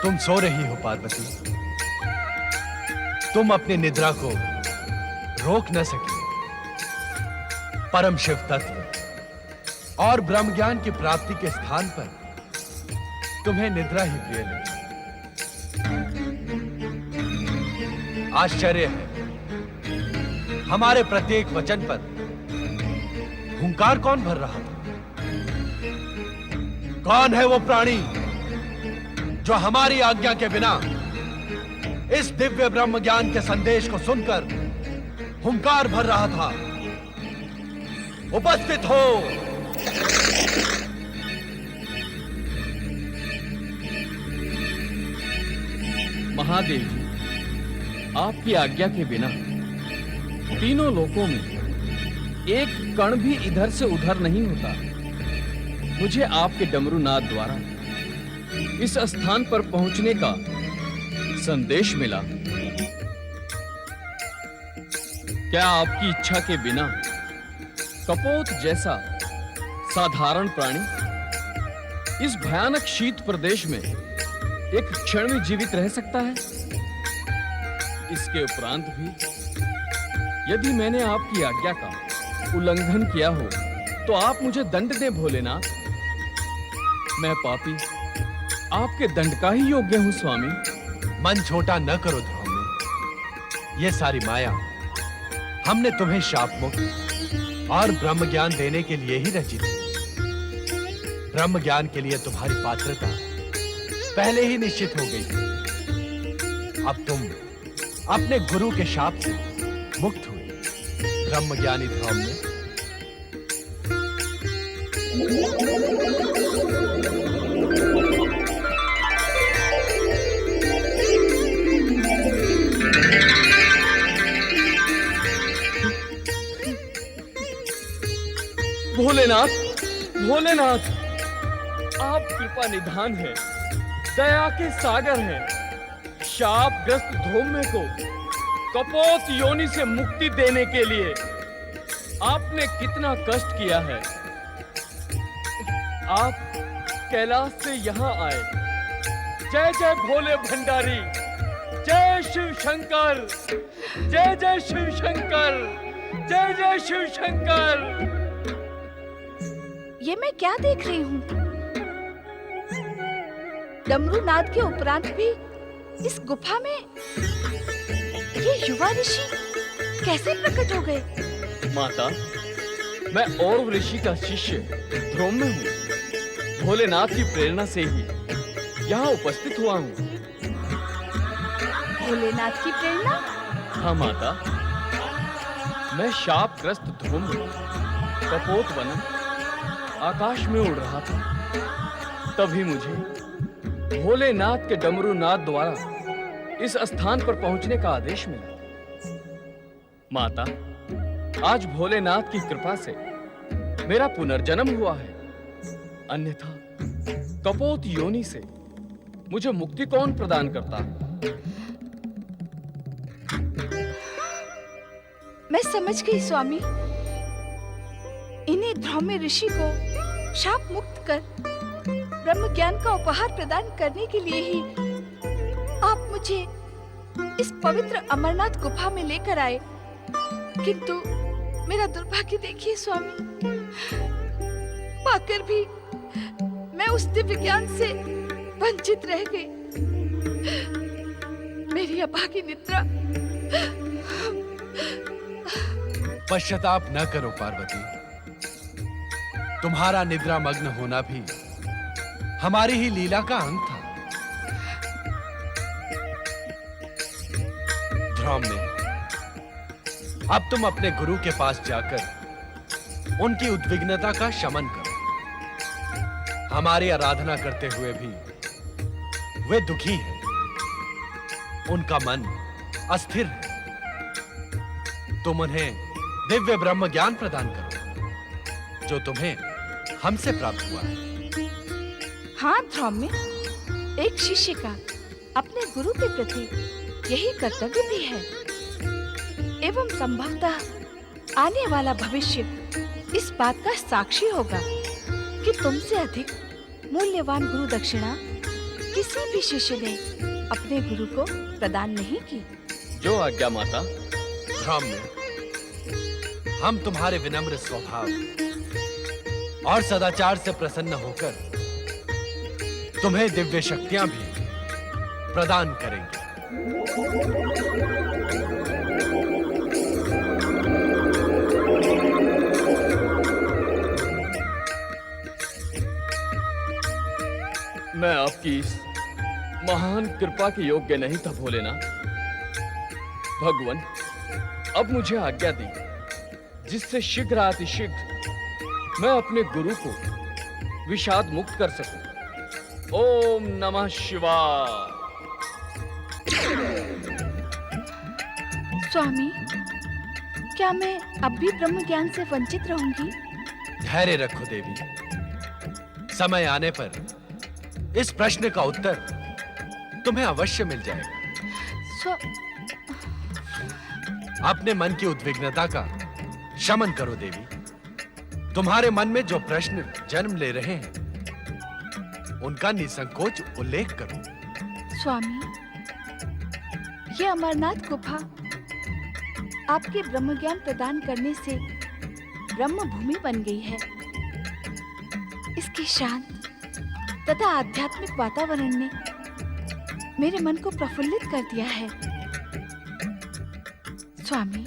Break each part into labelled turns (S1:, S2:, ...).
S1: तुम सो रही हो पार्वती। तुम अपनी निद्रा को रोक न सके। परम शिव तत्व और ब्रह्म ज्ञान की प्राप्ति के स्थान पर तुम्हें निद्रा ही प्रिय लगी। आश्चर्य है, हमारे प्रत्येक वचन पर हुंकार कौन भर रहा था? कौन है वो प्राणी जो हमारी आज्ञा के बिना इस दिव्य ब्रह्म ज्ञान के संदेश को सुनकर हुंकार भर रहा था? उपस्थित हो।
S2: महादेव जी, आपकी आज्ञा के बिना तीनों लोकों में एक कण भी इधर से उधर नहीं होता। मुझे आपके डमरूनाद द्वारा इस स्थान पर पहुंचने का संदेश मिला। क्या आपकी इच्छा के बिना कपोत जैसा साधारण प्राणी इस भयानक शीत प्रदेश में एक क्षण में जीवित रह सकता है? इसके उपरांत भी यदि मैंने आपकी आज्ञा का उल्लंघन किया हो तो आप मुझे दंड दें भोलेनाथ। मैं पापी आपके दंड का ही योग्य हूं स्वामी।
S1: मन छोटा न करो ध्रुव। ये सारी माया हमने तुम्हें शाप मुक्त और ब्रह्म ज्ञान देने के लिए ही रची थी। ब्रह्म ज्ञान के लिए तुम्हारी पात्रता पहले ही निश्चित हो गई थी। अब तुम अपने गुरु के शाप से मुक्त हुए। ब्रह्म ज्ञानी ध्रुव ने
S2: भोलेनाथ, भोलेनाथ, आप कृपा निधान हैं, दया के सागर हैं। शापग्रस्त धौम्य को कपोत योनि से मुक्ति देने के लिए आपने कितना कष्ट किया है। आप कैलाश से यहाँ आए। जय जय भोले भंडारी, जय शिव शंकर, जय जय शिव शंकर, जय जय शिव शंकर।
S3: ये मैं क्या देख रही हूँ? डमरूनाद के उपरांत भी इस गुफा में ये युवा ऋषि कैसे प्रकट हो गए?
S2: माता, मैं और ऋषि का शिष्य ध्रुव हूँ। भोलेनाथ की प्रेरणा से ही यहाँ उपस्थित हुआ हूँ।
S3: भोलेनाथ की प्रेरणा?
S2: हाँ माता, मैं शापग्रस्त ध्रुव कपोत वन आकाश में उड़ रहा था। तभी मुझे भोलेनाथ के डमरूनाद द्वारा इस स्थान पर पहुंचने का आदेश मिला। माता, आज भोलेनाथ की कृपा से मेरा पुनर्जन्म हुआ है। अन्यथा कपोत योनि से मुझे मुक्ति कौन प्रदान करता?
S3: मैं समझ गई स्वामी। इन्हीं ध्रुव ऋषि को शाप मुक्त कर ब्रह्म ज्ञान का उपहार प्रदान करने के लिए ही आप मुझे इस पवित्र अमरनाथ गुफा में लेकर आए। किंतु मेरा दुर्भाग्य देखिए स्वामी, पाकर भी मैं उस दिव्य ज्ञान से वंचित रह गई। मेरी अभागी निद्रा।
S1: पश्चाताप न करो पार्वती। तुम्हारा निद्रा मग्न होना भी हमारी ही लीला का अंग था। ध्रुव ने, अब तुम अपने गुरु के पास जाकर उनकी उद्विग्नता का शमन करो। हमारी आराधना करते हुए भी वे दुखी हैं। उनका मन अस्थिर है। तुम उन्हें दिव्य ब्रह्म ज्ञान प्रदान करो जो तुम्हें हमसे प्राप्त हुआ है।
S3: हाँ ध्रुव में एक शिष्य का अपने गुरु के प्रति यही कर्तव्य भी है। एवं संभवतः आने वाला भविष्य इस बात का साक्षी होगा कि तुमसे अधिक मूल्यवान गुरु दक्षिणा किसी भी शिष्य ने अपने गुरु को प्रदान नहीं की।
S2: जो आज्ञा माता।
S1: ब्राह्मण, हम तुम्हारे विनम्र स्वभाव और सदाचार से प्रसन्न होकर तुम्हें दिव्य शक्तियां भी प्रदान करेंगे।
S2: मैं आपकी इस महान कृपा के योग्य नहीं था भोलेनाथ। भगवान, अब मुझे आज्ञा दी जिससे शीघ्र अतिशीघ्र मैं अपने गुरु को विषाद मुक्त कर सकूं। ओम नमः शिवाय।
S3: स्वामी, क्या मैं अब भी ब्रह्म ज्ञान से वंचित रहूंगी?
S1: धैर्य रखो देवी, समय आने पर इस प्रश्न का उत्तर तुम्हें अवश्य मिल जाएगा। अपने मन की उद्विग्नता का शमन करो देवी। तुम्हारे मन में जो प्रश्न जन्म ले रहे हैं उनका निसंकोच उल्लेख करो।
S3: स्वामी, ये अमरनाथ गुफा आपके ब्रह्म ज्ञान प्रदान करने से ब्रह्म भूमि बन गई है। इसके शांत तथा आध्यात्मिक वातावरण ने मेरे मन को प्रफुल्लित कर दिया है। स्वामी,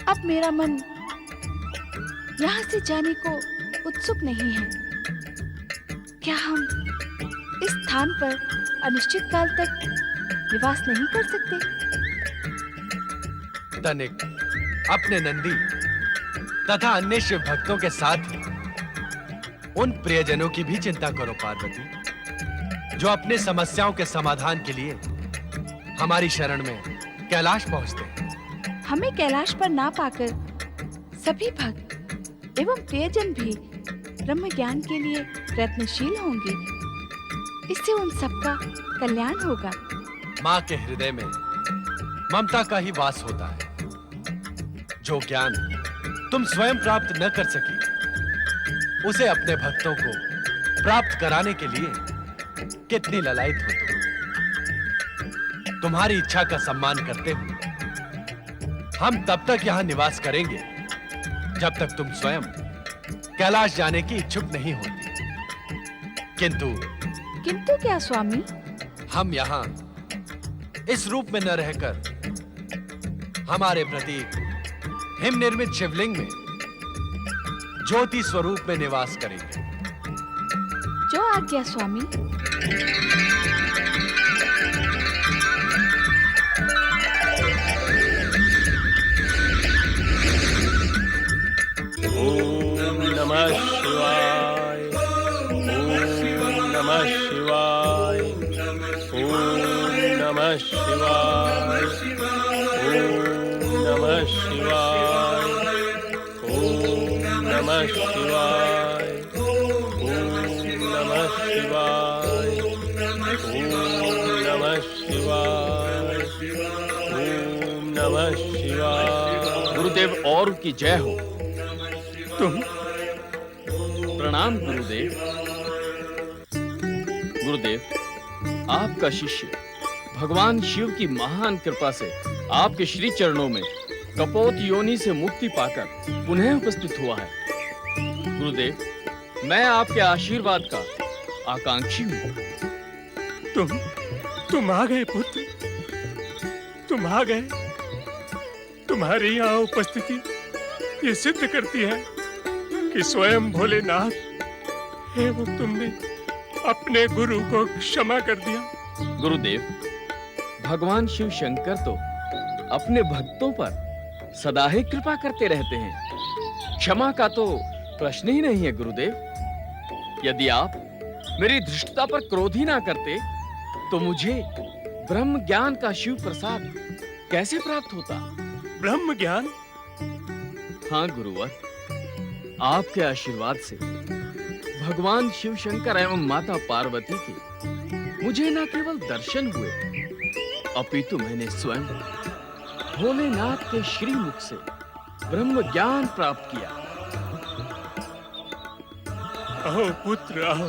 S3: अब मेरा मन यहाँ से जाने को उत्सुक नहीं है। क्या हम इस स्थान पर अनिश्चित काल तक निवास नहीं कर सकते?
S1: तनिक अपने नंदी तथा अन्य शिव भक्तों के साथ ही उन प्रियजनों की भी चिंता करो पार्वती, जो अपने समस्याओं के समाधान के लिए हमारी शरण में कैलाश पहुंचते हैं।
S3: हमें कैलाश पर ना पाकर सभी भक्त एवं प्रियजन भी ब्रह्म ज्ञान के लिए प्रयत्नशील होंगे। इससे उन सबका कल्याण होगा।
S1: माँ के हृदय में ममता का ही वास होता है। जो ज्ञान तुम स्वयं प्राप्त न कर सकी, उसे अपने भक्तों को प्राप्त कराने के लिए कितनी ललायत हो तुम। तुम्हारी इच्छा का सम्मान करते हुए हम तब तक यहाँ निवास करेंगे जब तक तुम स्वयं कैलाश जाने की इच्छुक नहीं होती।
S3: किंतु क्या स्वामी?
S1: हम यहाँ इस रूप में न रहकर हमारे प्रति हिम निर्मित शिवलिंग में ज्योति स्वरूप में निवास करेंगे।
S3: जो आज्ञा स्वामी।
S4: ओम नमः शिवाय। ओम नमः शिवाय। ओम नमः शिवाय। ओम नमः शिवाय। ओम नमः शिवाय। ओम नमः शिवाय। ओम नमः शिवाय। ओम नमः शिवाय।
S2: गुरुदेव और की जय हो।
S4: तुम
S2: प्रणाम गुरुदेव। गुरुदेव, आपका शिष्य भगवान शिव की महान कृपा से आपके श्री चरणों में कपोत योनि से मुक्ति पाकर पुनः उपस्थित हुआ है। गुरुदेव, मैं आपके आशीर्वाद का आकांक्षी हूँ।
S4: तुम आ गए पुत्र, तुम आ गए। तुम्हारी यहाँ उपस्थिति ये सिद्ध करती है कि स्वयं भोलेनाथ एवं तुमने अपने गुरु को क्षमा कर दिया।
S2: गुरुदेव, भगवान शिव शंकर तो अपने भक्तों पर सदा ही कृपा करते रहते हैं। क्षमा का तो प्रश्न ही नहीं है गुरुदेव। यदि आप मेरी धृष्टता पर क्रोध ही ना करते तो मुझे ब्रह्म ज्ञान का शिव प्रसाद कैसे प्राप्त होता?
S4: ब्रह्म ज्ञान?
S2: हाँ गुरुवर, आपके आशीर्वाद से भगवान शिव शंकर एवं माता पार्वती के मुझे न केवल दर्शन हुए, अपितु मैंने स्वयं भोलेनाथ के श्रीमुख से ब्रह्म ज्ञान प्राप्त किया।
S4: आओ पुत्र आओ,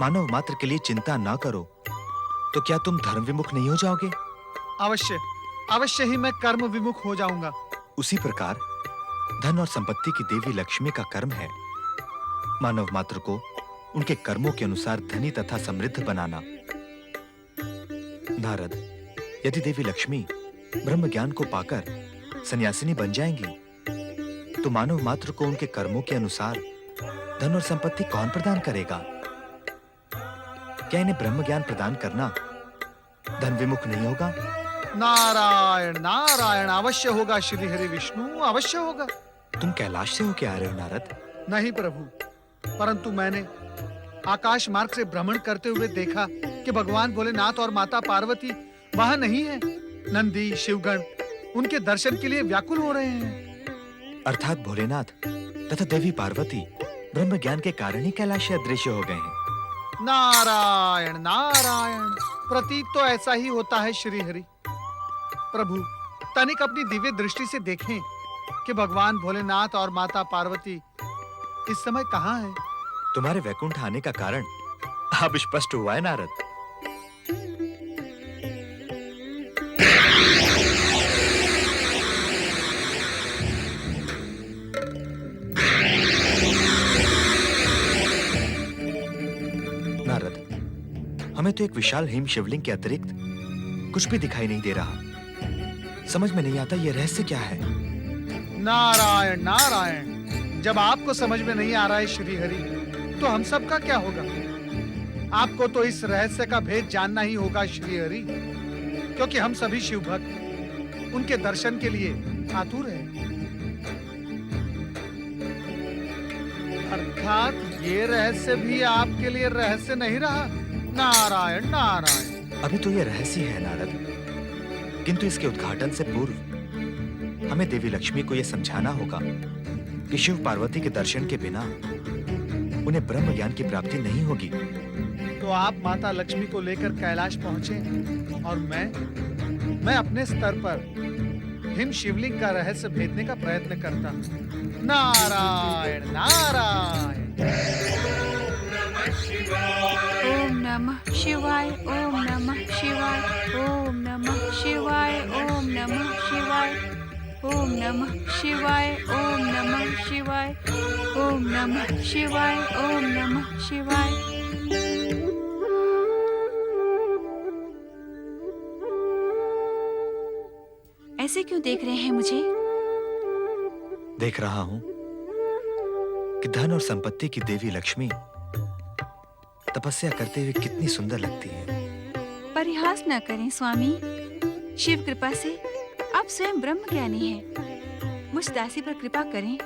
S5: मानव मात्र के लिए चिंता ना करो तो क्या तुम धर्म विमुख नहीं हो जाओगे?
S6: अवश्य, अवश्य ही मैं कर्म विमुख हो जाऊंगा।
S5: उसी प्रकार धन और संपत्ति की देवी लक्ष्मी का कर्म है मानव मात्र को उनके कर्मों के अनुसार धनी तथा समृद्ध बनाना। नारद, यदि देवी लक्ष्मी ब्रह्म ज्ञान को पाकर सन्यासिनी बन जाएंगी तो मानव मात्र को उनके कर्मों के अनुसार धन और संपत्ति कौन प्रदान करेगा? क्या इन्हें ब्रह्म ज्ञान प्रदान करना धन विमुख नहीं होगा?
S6: नारायण नारायण, अवश्य होगा श्री हरि विष्णु, अवश्य होगा।
S5: तुम कैलाश से होके आ रहे हो नारद?
S6: नहीं प्रभु, परंतु मैंने आकाश मार्ग से भ्रमण करते हुए देखा कि भगवान भोलेनाथ और माता पार्वती वहां नहीं है। नंदी शिवगण उनके दर्शन के लिए व्याकुल हो रहे हैं।
S5: अर्थात भोलेनाथ तथा देवी पार्वती ब्रह्म ज्ञान के कारण ही कैलाश से अदृश्य हो गए हैं।
S6: नारायण नारायण, प्रतीत तो ऐसा ही होता है श्री हरि। प्रभु, तनिक अपनी दिव्य दृष्टि से देखें कि भगवान भोलेनाथ और माता पार्वती इस समय कहाँ हैं?
S5: तुम्हारे वैकुंठ आने का कारण अब स्पष्ट हुआ है नारद। नारद, हमें तो एक विशाल हिम शिवलिंग के अतिरिक्त कुछ भी दिखाई नहीं दे रहा। समझ में नहीं आता ये रहस्य क्या है।
S6: नारायण नारायण, जब आपको समझ में नहीं आ रहा है श्री हरि, तो हम सब का क्या होगा? आपको तो इस रहस्य का भेद जानना ही होगा श्री हरि, क्योंकि हम सभी शिव भक्त उनके दर्शन के लिए आतुर हैं। अर्थात ये रहस्य भी आपके लिए रहस्य नहीं रहा। नारायण नारायण।
S5: अभी तो ये रहस्य है नारद, किंतु इसके उद्घाटन से पूर्व हमें देवी लक्ष्मी को यह समझाना होगा कि शिव पार्वती के दर्शन के बिना उन्हें ब्रह्म ज्ञान की प्राप्ति नहीं होगी।
S6: तो आप माता लक्ष्मी को लेकर कैलाश पहुंचे और मैं अपने स्तर पर हिम शिवलिंग का रहस्य भेदने का प्रयत्न करता हूं। नारायण नारायण।
S3: ओम नमः शिवाय, ओम नमः शिवाय, ओम नमः शिवाय, ओम नमः शिवाय, ओम नमः शिवाय, ओम नमः शिवाय, ओम नमः शिवाय, ओम नमः शिवाय। ऐसे क्यों देख रहे हैं मुझे?
S5: देख रहा हूं कि धन और संपत्ति की देवी लक्ष्मी तपस्या करते हुए कितनी सुंदर लगती है।
S3: परिहास न करें स्वामी, शिव कृपा से आप स्वयं ब्रह्म ज्ञानी हैं। मुझ दासी पर कृपा करें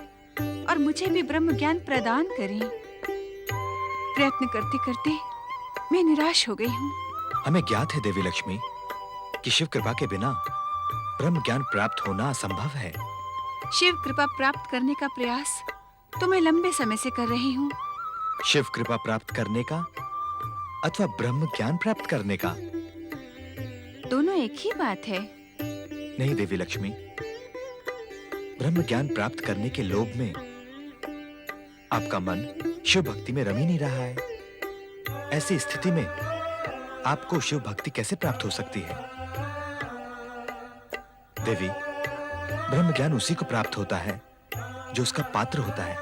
S3: और मुझे भी ब्रह्म ज्ञान प्रदान करें। प्रयत्न करते करते मैं निराश हो गई हूँ।
S5: हमें ज्ञात है देवी लक्ष्मी कि शिव कृपा के बिना ब्रह्म ज्ञान प्राप्त होना असंभव है।
S3: शिव कृपा प्राप्त करने का प्रयास तो मैं लंबे समय से कर रही हूँ।
S5: शिव कृपा प्राप्त करने का अथवा ब्रह्म ज्ञान प्राप्त करने का?
S3: दोनों एक ही बात है।
S5: नहीं देवी लक्ष्मी, ब्रह्म ज्ञान प्राप्त करने के लोभ में आपका मन शिव भक्ति में रम ही नहीं रहा है। ऐसी स्थिति में आपको शिव भक्ति कैसे प्राप्त हो सकती है? देवी, ब्रह्म ज्ञान उसी को प्राप्त होता है जो उसका पात्र होता है।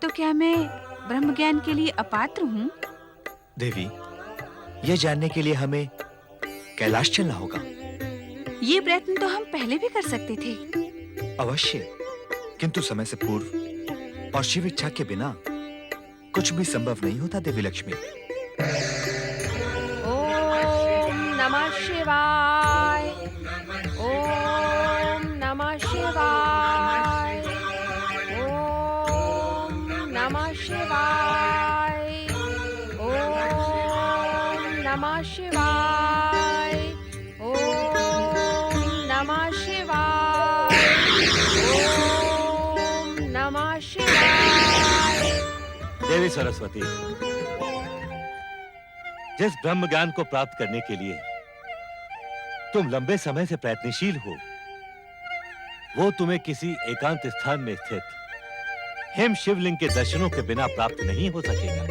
S3: तो क्या मैं ब्रह्म ज्ञान के लिए अपात्र हूँ?
S5: देवी, यह जानने के लिए हमें कैलाश चलना होगा।
S3: ये प्रयत्न तो हम पहले भी कर सकते थे।
S5: अवश्य, किंतु समय से पूर्व और शिव इच्छा के बिना कुछ भी संभव नहीं होता देवी लक्ष्मी।
S7: ओम नमः शिवाय, ओम नमः शिवाय, ओम नमः शिवाय, ओम नमः शिवाय, ओम नमः शिवाय, ओम नमः शिवाय।
S8: देवी सरस्वती, जिस ब्रह्म ज्ञान को प्राप्त करने के लिए तुम लंबे समय से प्रयत्नशील हो, वो तुम्हें किसी एकांत स्थान में स्थित हिम शिवलिंग के दर्शनों के बिना प्राप्त नहीं हो सकेगा।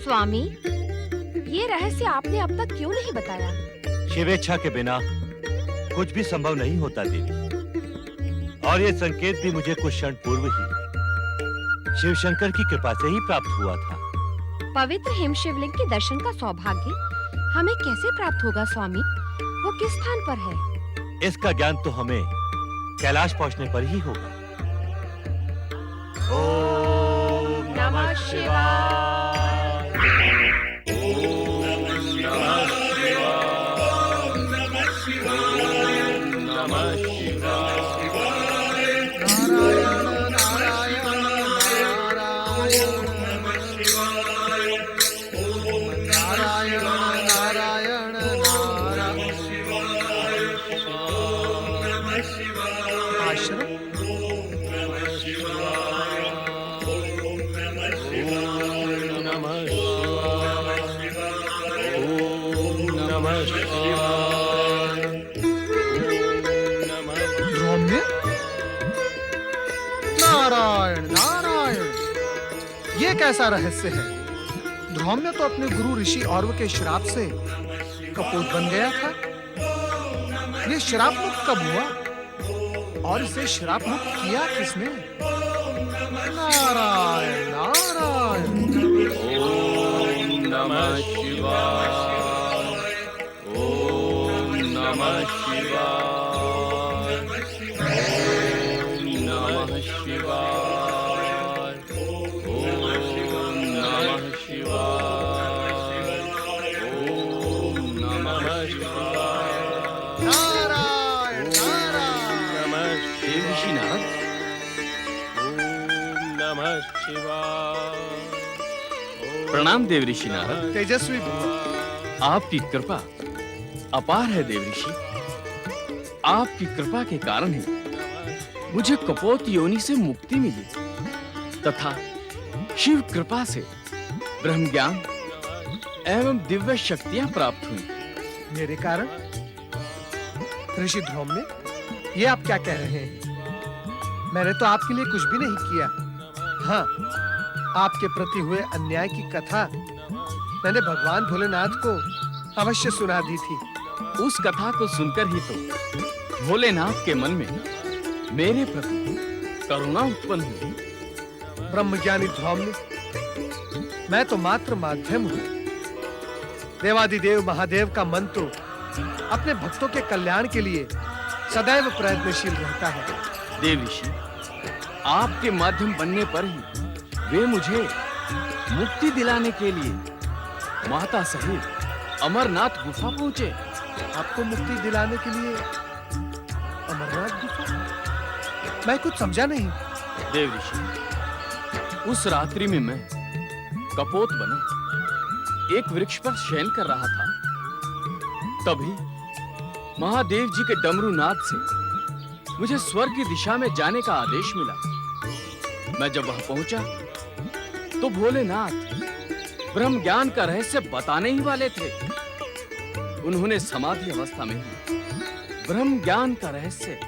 S7: स्वामी, ये रहस्य आपने अब तक क्यों नहीं बताया?
S8: शिवेच्छा के बिना कुछ भी संभव नहीं होता देवी, और ये संकेत भी मुझे कुछ क्षण पूर्व ही शिव शंकर की कृपा से ही प्राप्त हुआ था।
S7: पवित्र हिम शिवलिंग के दर्शन का सौभाग्य हमें कैसे प्राप्त होगा स्वामी? वो किस स्थान पर है?
S8: इसका ज्ञान तो हमें कैलाश पहुंचने पर ही होगा।
S7: ओम नमः शिवाय।
S6: ध्रुवम्य, नारायण नारायण, ये कैसा रहस्य है? ध्रुवम्य तो अपने गुरु ऋषि औरव के श्राप से कपोत बन गया था। ये श्राप मुक्त कब हुआ और इसे श्राप मुक्त किया किसने? नारायण नारायण।
S2: ओम नमः शिवाय। ओम नमः शिवाय। ओम नमः शिवाय। ओम नमः शिवाय। ओम नमः शिवाय।
S6: नारायण नारायण।
S2: नमः देव ऋषि नारद। ओम नमः शिवाय। प्रणाम देव ऋषि नारद।
S6: तेजस्वी भव।
S2: आपकी कृपा अपार है देव ऋषि। आपकी कृपा के कारण ही मुझे कपोत योनि से मुक्ति मिली तथा शिव कृपा से ब्रह्म ज्ञान एवं दिव्य शक्तियां प्राप्त हुई।
S6: मेरे कारण? ऋषि ध्रुवम्य, ये आप क्या कह रहे हैं? मैंने तो आपके लिए कुछ भी नहीं किया। हाँ, आपके प्रति हुए अन्याय की कथा मैंने भगवान भोलेनाथ को अवश्य सुना दी थी।
S2: उस कथा को सुनकर ही तो भोलेनाथ के मन में मेरे प्रति करुणा उत्पन्न हुई।
S6: ब्रह्मज्ञानी ध्रुवम्य, मैं तो मात्र माध्यम हूँ। देवादिदेव महादेव का मन तो अपने भक्तों के कल्याण के लिए सदैव प्रयत्नशील रहता है।
S2: देव ऋषि, आपके माध्यम बनने पर ही वे मुझे मुक्ति दिलाने के लिए माता सहित अमरनाथ गुफा पहुंचे।
S6: आपको मुक्ति दिलाने के लिए अमरनाथ गुफा? मैं कुछ समझा नहीं।
S2: देव ऋषि, उस रात्रि में मैं कपोत बना एक वृक्ष पर शयन कर रहा था। तभी महादेव जी के डमरू नाद से मुझे स्वर्ग की दिशा में जाने का आदेश मिला। मैं जब वहां पहुंचा तो भोलेनाथ ब्रह्म ज्ञान का रहस्य बताने ही वाले थे। उन्होंने समाधि अवस्था में ही ब्रह्म ज्ञान का रहस्य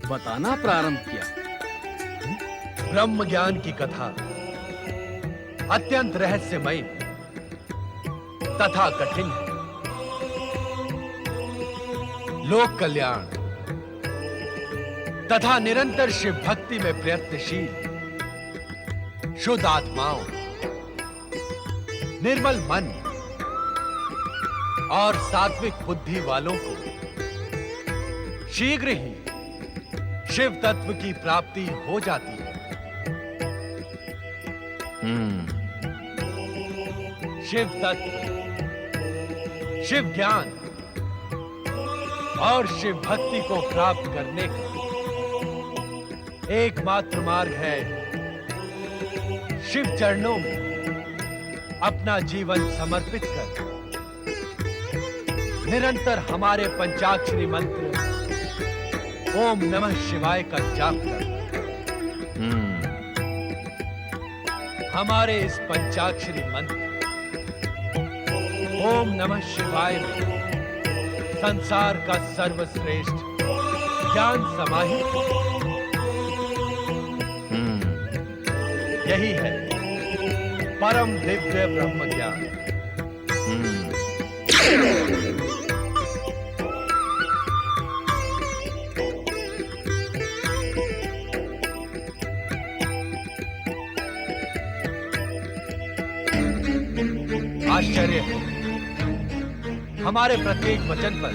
S2: बताना प्रारंभ किया।
S1: ब्रह्म ज्ञान की कथा अत्यंत रहस्यमयी तथा कठिन है। लोक कल्याण तथा निरंतर शिव भक्ति में प्रयत्नशील शुद्ध आत्माओं, निर्मल मन और सात्विक बुद्धि वालों को शीघ्र ही शिव तत्व की प्राप्ति हो जाती है। शिव तत्व, शिव ज्ञान और शिव भक्ति को प्राप्त करने का एकमात्र मार्ग है शिव चरणों में अपना जीवन समर्पित कर निरंतर हमारे पंचाक्षरी मंत्र ओम नमः शिवाय का जाप कर। हमारे इस पंचाक्षरी मंत्र ओम नमः शिवाय में संसार का सर्वश्रेष्ठ ज्ञान समाहित यही है परम दिव्य ब्रह्म ज्ञान। आश्चर्य है, हमारे प्रत्येक वचन पर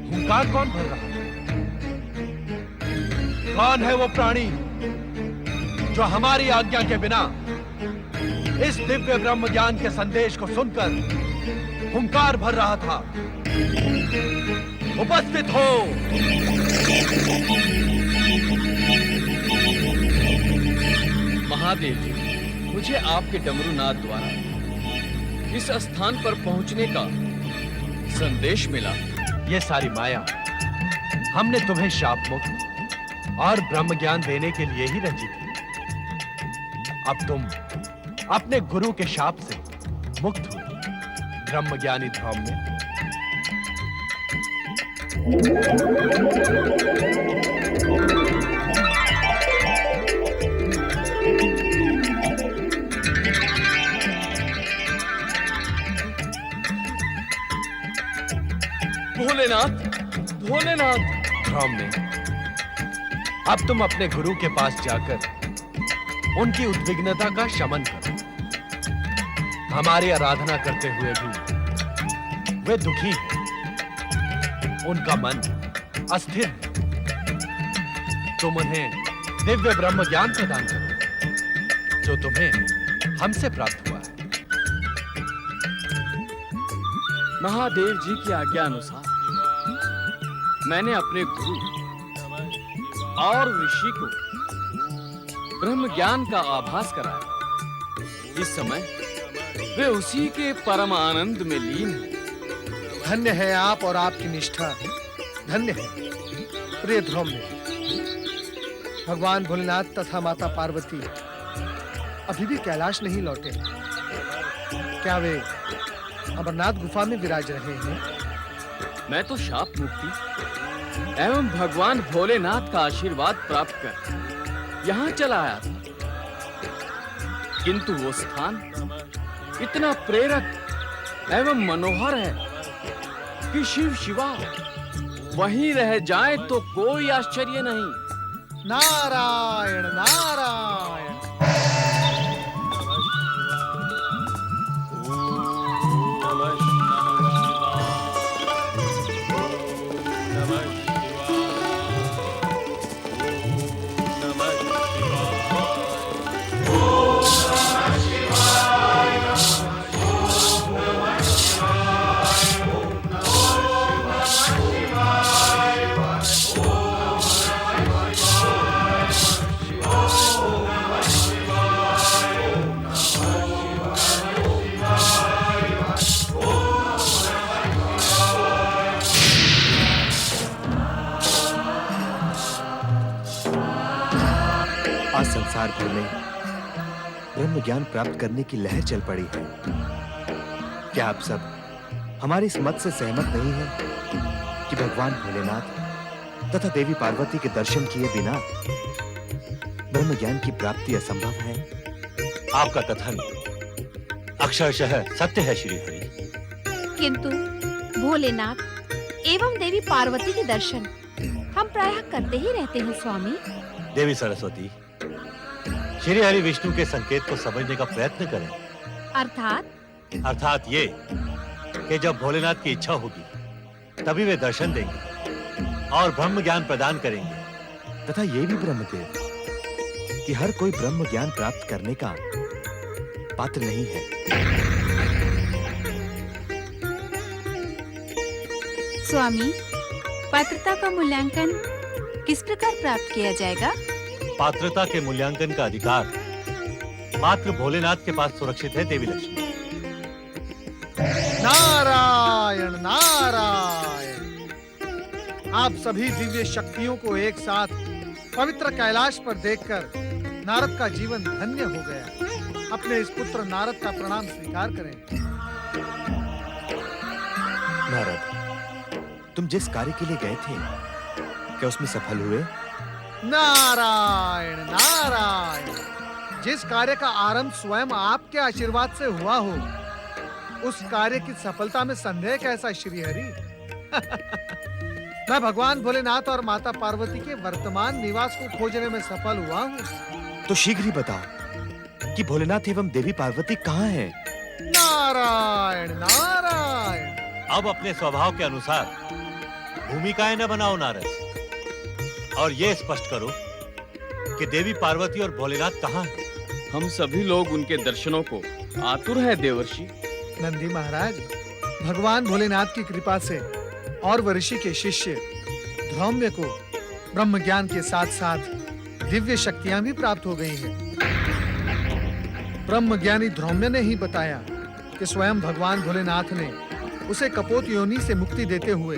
S1: हुंकार कौन भर रहा है? कौन है वो प्राणी जो हमारी आज्ञा के बिना इस दिव्य ब्रह्म ज्ञान के संदेश को सुनकर हुंकार भर रहा था? उपस्थित हो।
S2: महादेव जी, मुझे आपके डमरूनाद द्वारा इस स्थान पर पहुंचने का संदेश मिला।
S1: ये सारी माया हमने तुम्हें शाप मुक्त और ब्रह्म ज्ञान देने के लिए ही रची थी। अब तुम अपने गुरु के शाप से मुक्त हुए ब्रह्म ज्ञानी ध्रुव में।
S2: भोलेनाथ, भोलेनाथ।
S1: ध्रुव में अब तुम अपने गुरु के पास जाकर उनकी उद्विग्नता का शमन करो। हमारी आराधना करते हुए भी वे दुखी हैं। उनका मन अस्थिर है। तुम उन्हें दिव्य ब्रह्म ज्ञान प्रदान करो जो तुम्हें हमसे प्राप्त हुआ है।
S2: महादेव जी की आज्ञा अनुसार मैंने अपने गुरु और ऋषि को ब्रह्म ज्ञान का आभास कराया। इस समय वे उसी के परम आनंद में लीन हैं।
S6: धन्य है आप और आपकी निष्ठा, धन्य है प्रिय ध्रुव में। भगवान भोलेनाथ तथा माता पार्वती अभी भी कैलाश नहीं लौटे। क्या वे अमरनाथ गुफा में विराज रहे हैं?
S2: मैं तो शाप मुक्ति एवं भगवान भोलेनाथ का आशीर्वाद प्राप्त कर यहाँ चला आया था, किंतु वो स्थान इतना प्रेरक एवं मनोहर है कि शिव शिवा वहीं रह जाए तो कोई आश्चर्य नहीं।
S6: नारायण नारायण।
S5: आज संसार भर में ब्रह्म ज्ञान प्राप्त करने की लहर चल पड़ी है। क्या आप सब हमारे इस मत से सहमत नहीं हैं कि भगवान भोलेनाथ तथा देवी पार्वती के दर्शन किए बिना ब्रह्म ज्ञान की प्राप्ति असंभव है?
S8: आपका कथन अक्षरशः सत्य है श्री हरि।
S7: किंतु भोलेनाथ एवं देवी पार्वती के दर्शन हम प्रायः करते ही रहते हैं स्वामी।
S8: देवी सरस्वती, श्री हरि विष्णु के संकेत को समझने का प्रयत्न करें। अर्थात ये कि जब भोलेनाथ की इच्छा होगी तभी वे दर्शन देंगे और ब्रह्म ज्ञान प्रदान करेंगे।
S5: तथा ये भी ब्रह्मदेव कि हर कोई ब्रह्म ज्ञान प्राप्त करने का पात्र नहीं है।
S3: स्वामी, पात्रता का मूल्यांकन किस प्रकार प्राप्त किया जाएगा?
S8: पात्रता के मूल्यांकन का अधिकार मात्र भोलेनाथ के पास सुरक्षित है देवी लक्ष्मी।
S6: नारायण नारायण। आप सभी दिव्य शक्तियों को एक साथ पवित्र कैलाश पर देखकर नारद का जीवन धन्य हो गया। अपने इस पुत्र नारद का प्रणाम स्वीकार करें।
S5: नारद, तुम जिस कार्य के लिए गए थे क्या उसमें सफल हुए?
S6: नारायण नारायण। जिस कार्य का आरंभ स्वयं आपके आशीर्वाद से हुआ हो, उस कार्य की सफलता में संदेह कैसा श्रीहरि? मैं भगवान भोलेनाथ और माता पार्वती के वर्तमान निवास को खोजने में सफल हुआ हूँ।
S5: तो शीघ्र ही बताओ कि भोलेनाथ एवं देवी पार्वती कहाँ हैं?
S6: नारायण नारायण।
S8: अब अपने स्वभाव के अनुसार भूमिकाएं न बनाओ नारद, और ये स्पष्ट करो कि देवी पार्वती और भोलेनाथ कहाँ हैं?
S2: हम सभी लोग उनके दर्शनों को आतुर हैं देवर्षि।
S6: नंदी महाराज, भगवान भोलेनाथ की कृपा से और ऋषि के शिष्य धौम्य को ब्रह्म ज्ञान के साथ साथ दिव्य शक्तियां भी प्राप्त हो गई हैं। ब्रह्म ज्ञानी धौम्य ने ही बताया कि स्वयं भगवान भोलेनाथ ने उसे कपोत योनि से मुक्ति देते हुए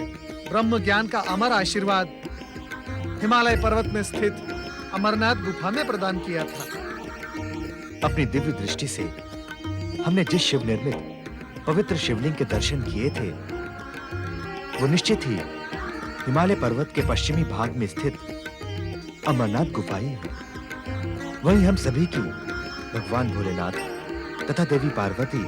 S6: ब्रह्म ज्ञान का अमर आशीर्वाद हिमालय पर्वत में स्थित अमरनाथ गुफा में प्रदान किया था।
S5: अपनी दिव्य दृष्टि से हमने जिस शिव निर्मित पवित्र शिवलिंग के दर्शन किए थे, वो निश्चित ही हिमालय पर्वत के पश्चिमी भाग में स्थित अमरनाथ गुफा ही है। वहीं हम सभी की भगवान भोलेनाथ तथा देवी पार्वती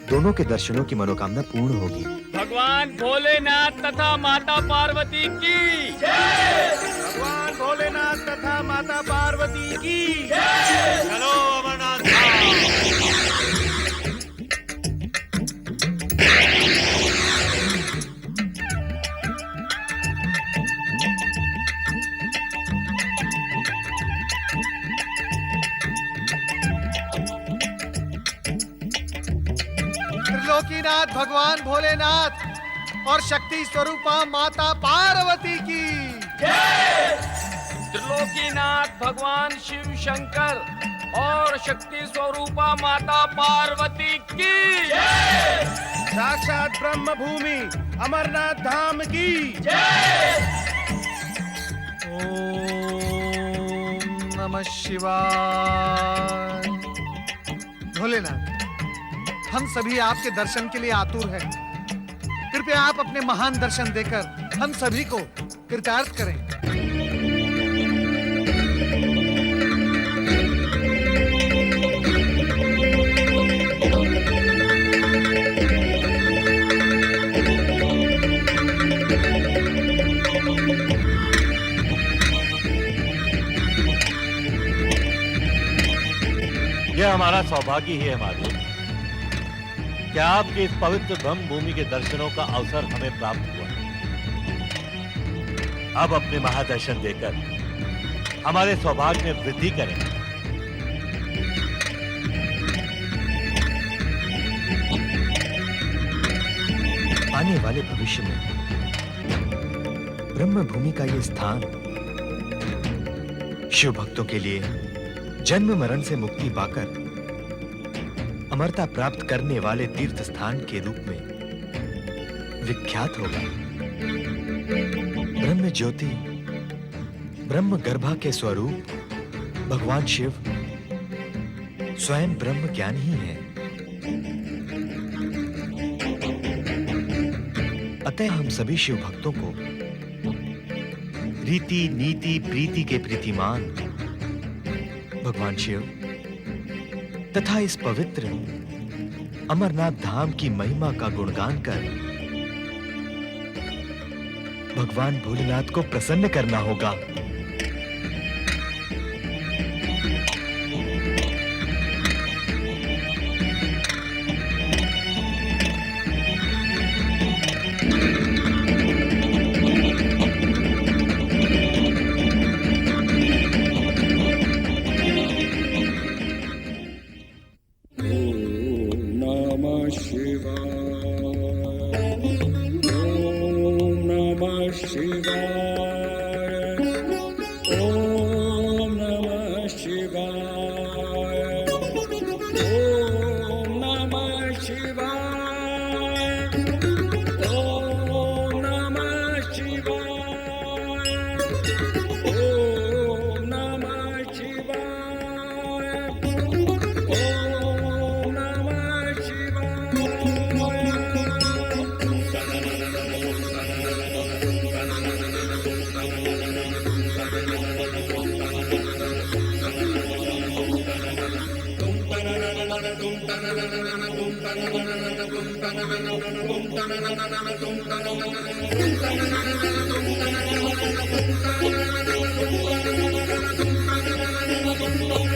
S5: दोनों के दर्शनों की मनोकामना पूर्ण होगी।
S2: भगवान भोलेनाथ तथा माता पार्वती की
S9: जय। भगवान भोलेनाथ तथा माता पार्वती की जय।
S8: चलो अमरनाथ।
S6: त्रिलोकीनाथ भगवान भोलेनाथ और शक्ति स्वरूपा माता पार्वती की
S2: जय। त्रिलोकीनाथ भगवान शिव शंकर और शक्ति स्वरूपा माता पार्वती की
S9: जय। साक्षात ब्रह्म भूमि अमरनाथ धाम की जय।
S6: ओम नमः शिवाय। भोलेनाथ, हम सभी आपके दर्शन के लिए आतुर हैं। कृपया आप अपने महान दर्शन देकर हम सभी को कृतार्थ करें।
S8: यह हमारा सौभाग्य ही है माधव कि आपके इस पवित्र ब्रह्म भूमि के दर्शनों का अवसर हमें प्राप्त हुआ। अब अपने महादर्शन देकर हमारे सौभाग्य में वृद्धि करें।
S5: आने वाले भविष्य में ब्रह्म भूमि का ये स्थान शिव भक्तों के लिए जन्म मरण से मुक्ति पाकर अमरता प्राप्त करने वाले तीर्थ स्थान के रूप में विख्यात होगा। ब्रह्म ज्योति, ब्रह्म गर्भा के स्वरूप भगवान शिव स्वयं ब्रह्म ज्ञान ही है। अतः हम सभी शिव भक्तों को रीति नीति प्रीति के प्रीतिमान भगवान शिव तथा इस पवित्र अमरनाथ धाम की महिमा का गुणगान कर भगवान भोलेनाथ को प्रसन्न करना होगा।
S9: Thank you.